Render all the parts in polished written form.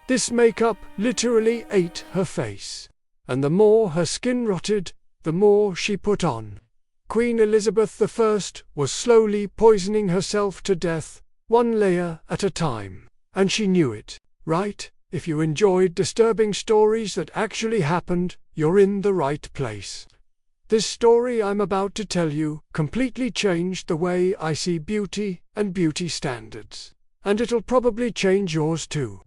This makeup literally ate her face. And the more her skin rotted, the more she put on. Queen Elizabeth I was slowly poisoning herself to death, one layer at a time. And she knew it, right? If you enjoyed disturbing stories that actually happened, you're in the right place. This story I'm about to tell you completely changed the way I see beauty and beauty standards. And it'll probably change yours too.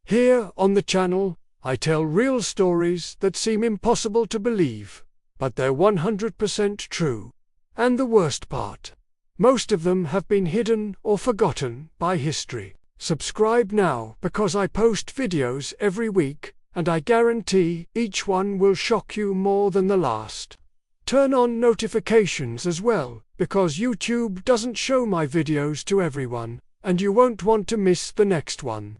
Here on the channel, I tell real stories that seem impossible to believe, but they're 100% true. And the worst part, most of them have been hidden or forgotten by history. Subscribe now because I post videos every week, and I guarantee each one will shock you more than the last. Turn on notifications as well, because YouTube doesn't show my videos to everyone, and you won't want to miss the next one.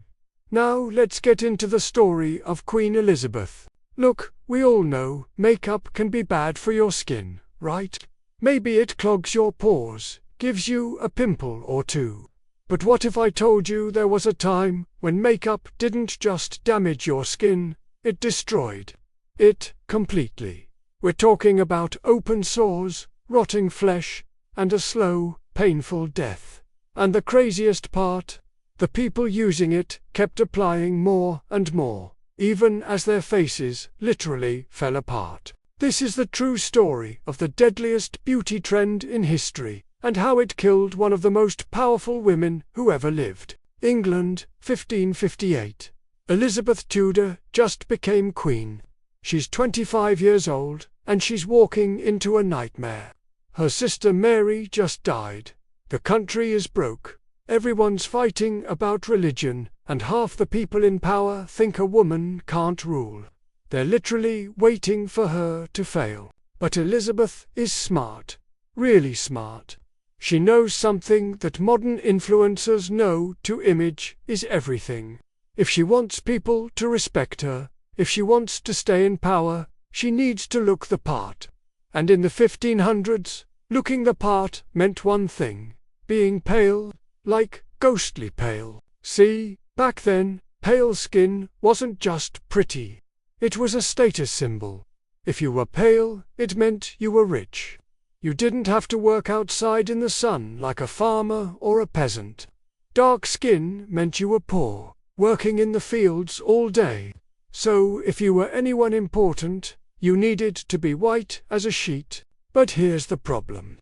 Now let's get into the story of Queen Elizabeth. Look, we all know makeup can be bad for your skin, right? Maybe it clogs your pores, gives you a pimple or two. But what if I told you there was a time when makeup didn't just damage your skin, it destroyed it completely? We're talking about open sores, rotting flesh, and a slow, painful death. And the craziest part? The people using it kept applying more and more, even as their faces literally fell apart. This is the true story of the deadliest beauty trend in history, and how it killed one of the most powerful women who ever lived. England, 1558. Elizabeth Tudor just became queen. She's 25 years old, and she's walking into a nightmare. Her sister Mary just died. The country is broke. Everyone's fighting about religion, and half the people in power think a woman can't rule. They're literally waiting for her to fail. But Elizabeth is smart. Really smart. She knows something that modern influencers know too: image is everything. If she wants people to respect her, if she wants to stay in power, she needs to look the part. And in the 1500s, looking the part meant one thing: being pale, like ghostly pale. See, back then, pale skin wasn't just pretty. It was a status symbol. If you were pale, it meant you were rich. You didn't have to work outside in the sun like a farmer or a peasant. Dark skin meant you were poor, working in the fields all day. So if you were anyone important, you needed to be white as a sheet. But here's the problem.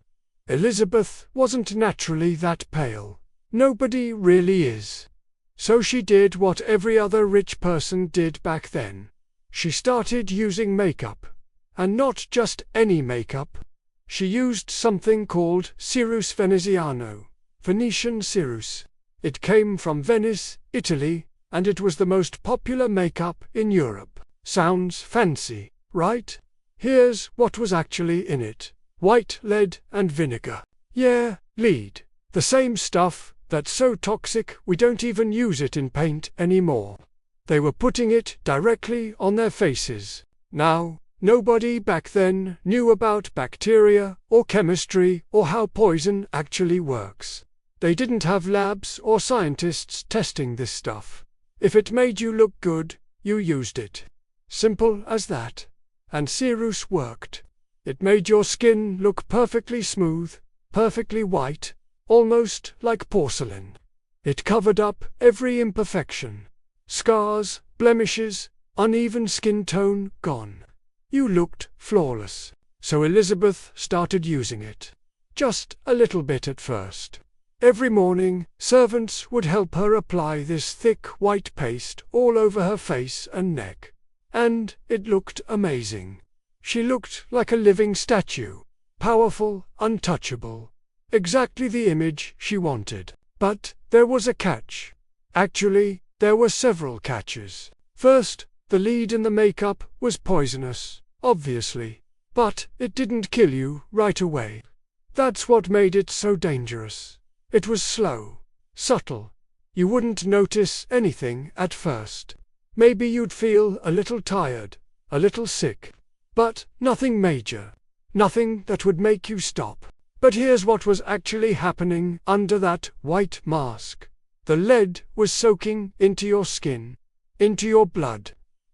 Elizabeth wasn't naturally that pale. Nobody really is. So she did what every other rich person did back then. She started using makeup. And not just any makeup. She used something called Ceruse Veneziano, Venetian Ceruse. It came from Venice, Italy, and it was the most popular makeup in Europe. Sounds fancy, right? Here's what was actually in it: white lead and vinegar. Yeah, lead. The same stuff that's so toxic we don't even use it in paint anymore. They were putting it directly on their faces. Now, nobody back then knew about bacteria or chemistry or how poison actually works. They didn't have labs or scientists testing this stuff. If it made you look good, you used it. Simple as that. And Ceruse worked. It made your skin look perfectly smooth, perfectly white, almost like porcelain. It covered up every imperfection. Scars, blemishes, uneven skin tone gone. You looked flawless. So Elizabeth started using it. Just a little bit at first. Every morning, servants would help her apply this thick white paste all over her face and neck. And it looked amazing. She looked like a living statue. Powerful, untouchable. Exactly the image she wanted. But there was a catch. Actually, there were several catches. First, the lead in the makeup was poisonous, obviously. But it didn't kill you right away. That's what made it so dangerous. It was slow, subtle. You wouldn't notice anything at first. Maybe you'd feel a little tired, a little sick. But nothing major. Nothing that would make you stop. But here's what was actually happening under that white mask. The lead was soaking into your skin. into your blood.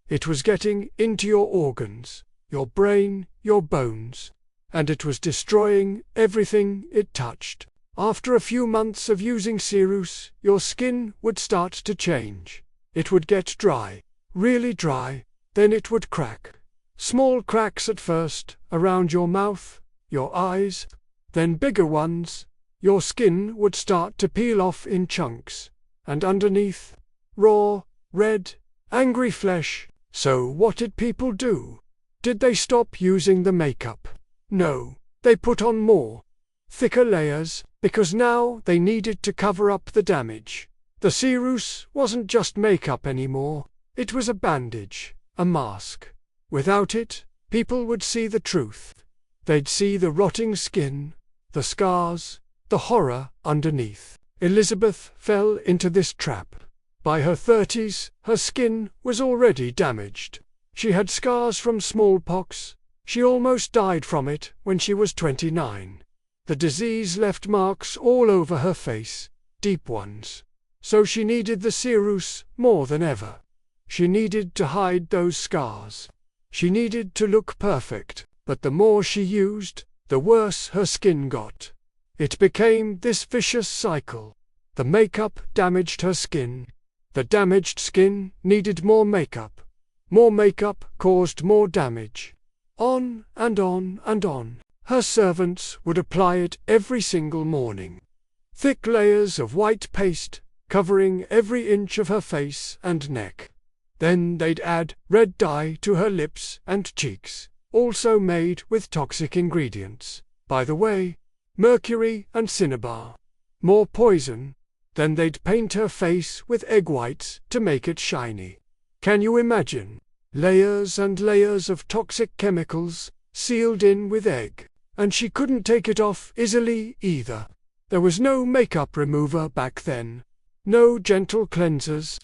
It was getting into your organs, your brain, your bones, and it was destroying everything it touched. After a few months of using Ceruse, your skin would start to change. It would get dry, really dry, then it would crack. Small cracks at first, around your mouth, your eyes, then bigger ones. Your skin would start to peel off in chunks, and underneath, raw, red, angry flesh. So what did people do? Did they stop using the makeup? No, they put on more, thicker layers, because now they needed to cover up the damage. The Ceruse wasn't just makeup anymore, it was a bandage, a mask. Without it, people would see the truth. They'd see the rotting skin, the scars, the horror underneath. Elizabeth fell into this trap. By her 30s, her skin was already damaged. She had scars from smallpox. She almost died from it when she was 29. The disease left marks all over her face, deep ones. So she needed the Ceruse more than ever. She needed to hide those scars. She needed to look perfect, but the more she used, the worse her skin got. It became this vicious cycle. The makeup damaged her skin. The damaged skin needed more makeup. More makeup caused more damage. On and on and on. Her servants would apply it every single morning. Thick layers of white paste, covering every inch of her face and neck. Then they'd add red dye to her lips and cheeks, also made with toxic ingredients. By the way, mercury and cinnabar. More poison. Then they'd paint her face with egg whites to make it shiny. Can you imagine? Layers and layers of toxic chemicals, sealed in with egg. And she couldn't take it off easily either. There was no makeup remover back then. No gentle cleansers.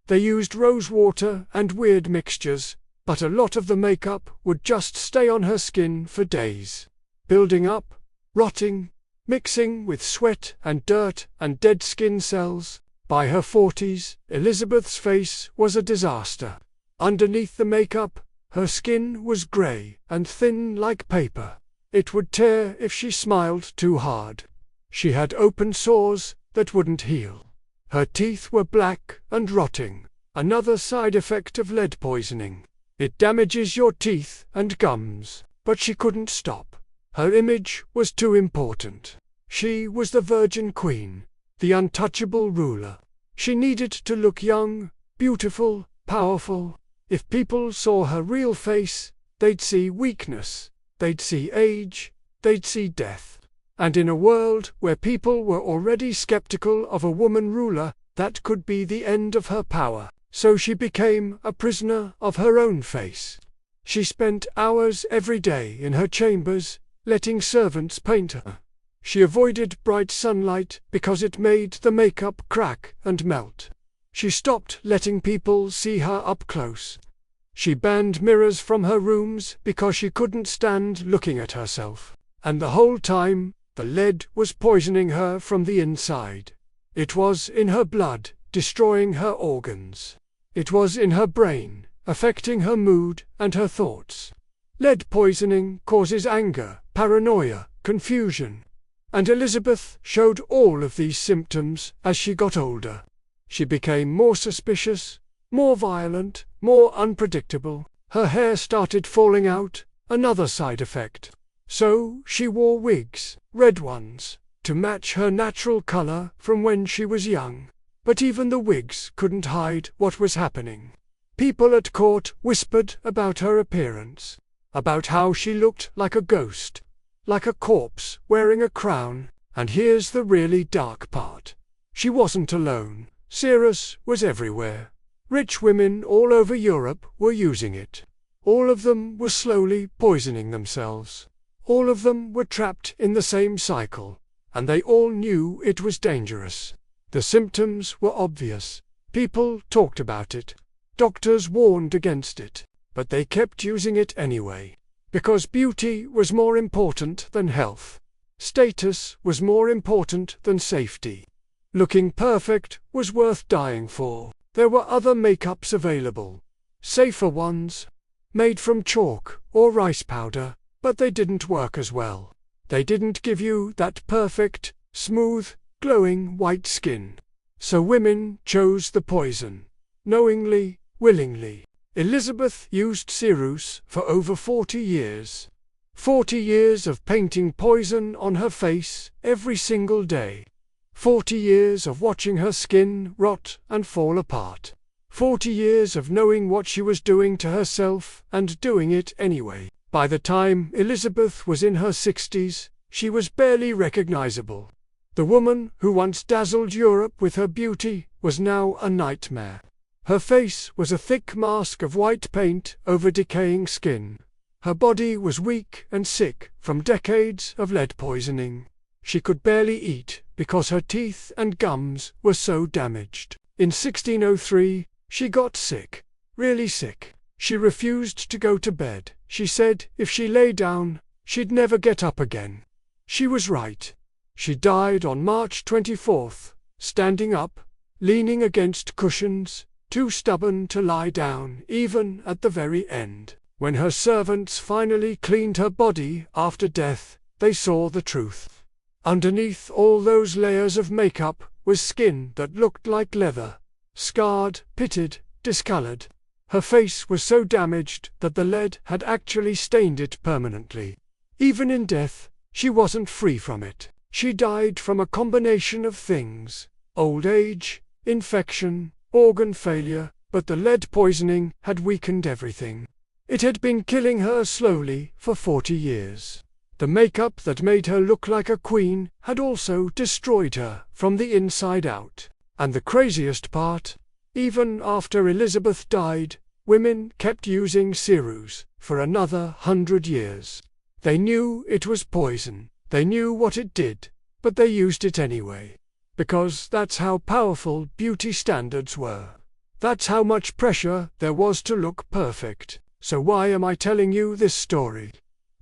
They used rose water and weird mixtures, but a lot of the makeup would just stay on her skin for days. Building up, rotting, mixing with sweat and dirt and dead skin cells. By her 40s, Elizabeth's face was a disaster. Underneath the makeup, her skin was grey and thin like paper. It would tear if she smiled too hard. She had open sores that wouldn't heal. Her teeth were black and rotting, another side effect of lead poisoning. It damages your teeth and gums, but she couldn't stop. Her image was too important. She was the Virgin Queen, the untouchable ruler. She needed to look young, beautiful, powerful. If people saw her real face, they'd see weakness, they'd see age, they'd see death. And in a world where people were already skeptical of a woman ruler, that could be the end of her power. So she became a prisoner of her own face. She spent hours every day in her chambers, letting servants paint her. She avoided bright sunlight because it made the makeup crack and melt. She stopped letting people see her up close. She banned mirrors from her rooms because she couldn't stand looking at herself. And the whole time, the lead was poisoning her from the inside. It was in her blood, destroying her organs. It was in her brain, affecting her mood and her thoughts. Lead poisoning causes anger, paranoia, confusion. And Elizabeth showed all of these symptoms as she got older. She became more suspicious, more violent, more unpredictable. Her hair started falling out, another side effect. So she wore wigs, red ones, to match her natural color from when she was young. But even the wigs couldn't hide what was happening. People at court whispered about her appearance, about how she looked like a ghost, like a corpse wearing a crown. And here's the really dark part. She wasn't alone. Ceruse was everywhere. Rich women all over Europe were using it. All of them were slowly poisoning themselves. All of them were trapped in the same cycle, and they all knew it was dangerous. The symptoms were obvious. People talked about it. Doctors warned against it, but they kept using it anyway. Because beauty was more important than health. Status was more important than safety. Looking perfect was worth dying for. There were other makeups available. Safer ones, made from chalk or rice powder, but they didn't work as well. They didn't give you that perfect, smooth, glowing white skin. So women chose the poison. Knowingly, willingly. Elizabeth used Ceruse for over 40 years. 40 years of painting poison on her face every single day. 40 years of watching her skin rot and fall apart. 40 years of knowing what she was doing to herself and doing it anyway. By the time Elizabeth was in her 60s, she was barely recognizable. The woman who once dazzled Europe with her beauty was now a nightmare. Her face was a thick mask of white paint over decaying skin. Her body was weak and sick from decades of lead poisoning. She could barely eat because her teeth and gums were so damaged. In 1603, she got sick, really sick. She refused to go to bed. She said if she lay down, she'd never get up again. She was right. She died on March 24th, standing up, leaning against cushions, too stubborn to lie down even at the very end. When her servants finally cleaned her body after death, they saw the truth. Underneath all those layers of makeup was skin that looked like leather, scarred, pitted, discolored. Her face was so damaged that the lead had actually stained it permanently. Even in death, she wasn't free from it. She died from a combination of things: old age, infection, organ failure, but the lead poisoning had weakened everything. It had been killing her slowly for 40 years. The makeup that made her look like a queen had also destroyed her from the inside out. And the craziest part, even after Elizabeth died, women kept using Ceruse for another 100 years. They knew it was poison. They knew what it did, but they used it anyway. Because that's how powerful beauty standards were. That's how much pressure there was to look perfect. So why am I telling you this story?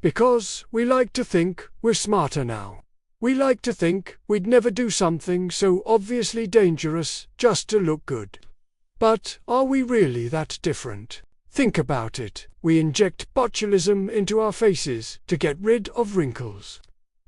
Because we like to think we're smarter now. We like to think we'd never do something so obviously dangerous just to look good. But are we really that different? Think about it. We inject botulism into our faces to get rid of wrinkles.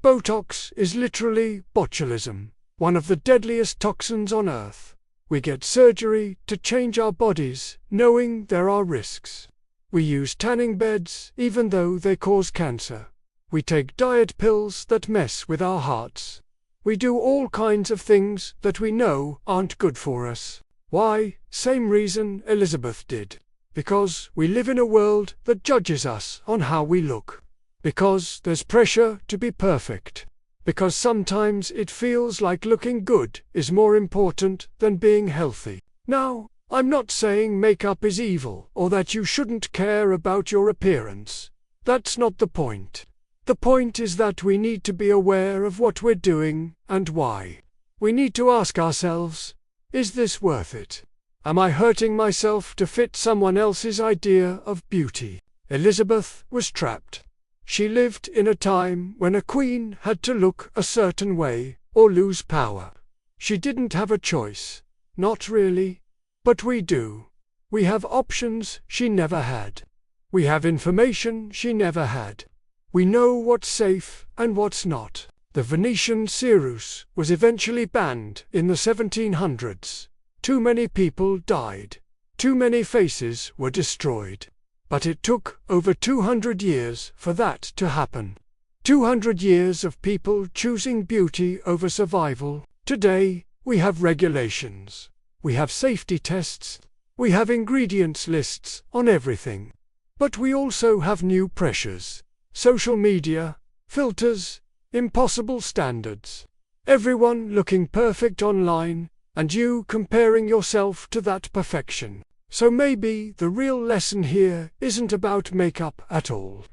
Botox is literally botulism, one of the deadliest toxins on Earth. We get surgery to change our bodies, knowing there are risks. We use tanning beds even though they cause cancer. We take diet pills that mess with our hearts. We do all kinds of things that we know aren't good for us. Why? Same reason Elizabeth did. Because we live in a world that judges us on how we look. Because there's pressure to be perfect. Because sometimes it feels like looking good is more important than being healthy. Now, I'm not saying makeup is evil or that you shouldn't care about your appearance. That's not the point. The point is that we need to be aware of what we're doing and why. We need to ask ourselves, is this worth it? Am I hurting myself to fit someone else's idea of beauty? Elizabeth was trapped. She lived in a time when a queen had to look a certain way or lose power. She didn't have a choice. Not really. But we do. We have options she never had. We have information she never had. We know what's safe and what's not. The Venetian Ceruse was eventually banned in the 1700s. Too many people died. Too many faces were destroyed. But it took over 200 years for that to happen. 200 years of people choosing beauty over survival. Today, we have regulations. We have safety tests. We have ingredients lists on everything. But we also have new pressures. Social media, filters, impossible standards. Everyone looking perfect online, and you comparing yourself to that perfection. So maybe the real lesson here isn't about makeup at all.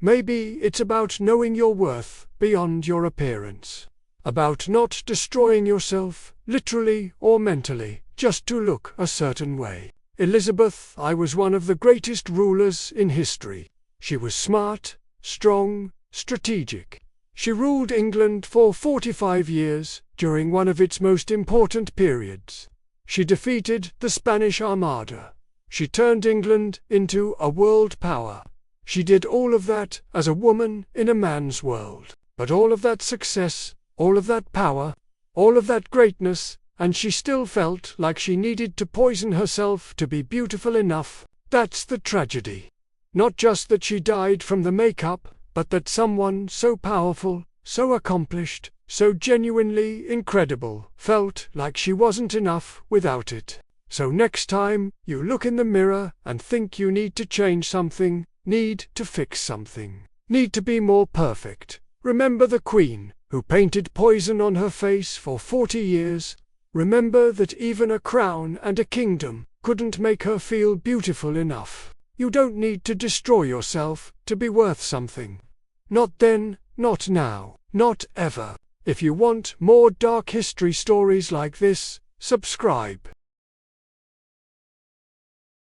Maybe it's about knowing your worth beyond your appearance. About not destroying yourself, literally or mentally, just to look a certain way. Elizabeth I was one of the greatest rulers in history. She was smart, strong, strategic. She ruled England for 45 years during one of its most important periods. She defeated the Spanish Armada. She turned England into a world power. She did all of that as a woman in a man's world. But all of that success, all of that power, all of that greatness, and she still felt like she needed to poison herself to be beautiful enough. That's the tragedy. Not just that she died from the makeup, but that someone so powerful, so accomplished, so genuinely incredible, felt like she wasn't enough without it. So next time you look in the mirror and think you need to change something, need to fix something, need to be more perfect, remember the Queen, who painted poison on her face for 40 years. Remember that even a crown and a kingdom couldn't make her feel beautiful enough. You don't need to destroy yourself to be worth something. Not then, not now, not ever. If you want more dark history stories like this, subscribe.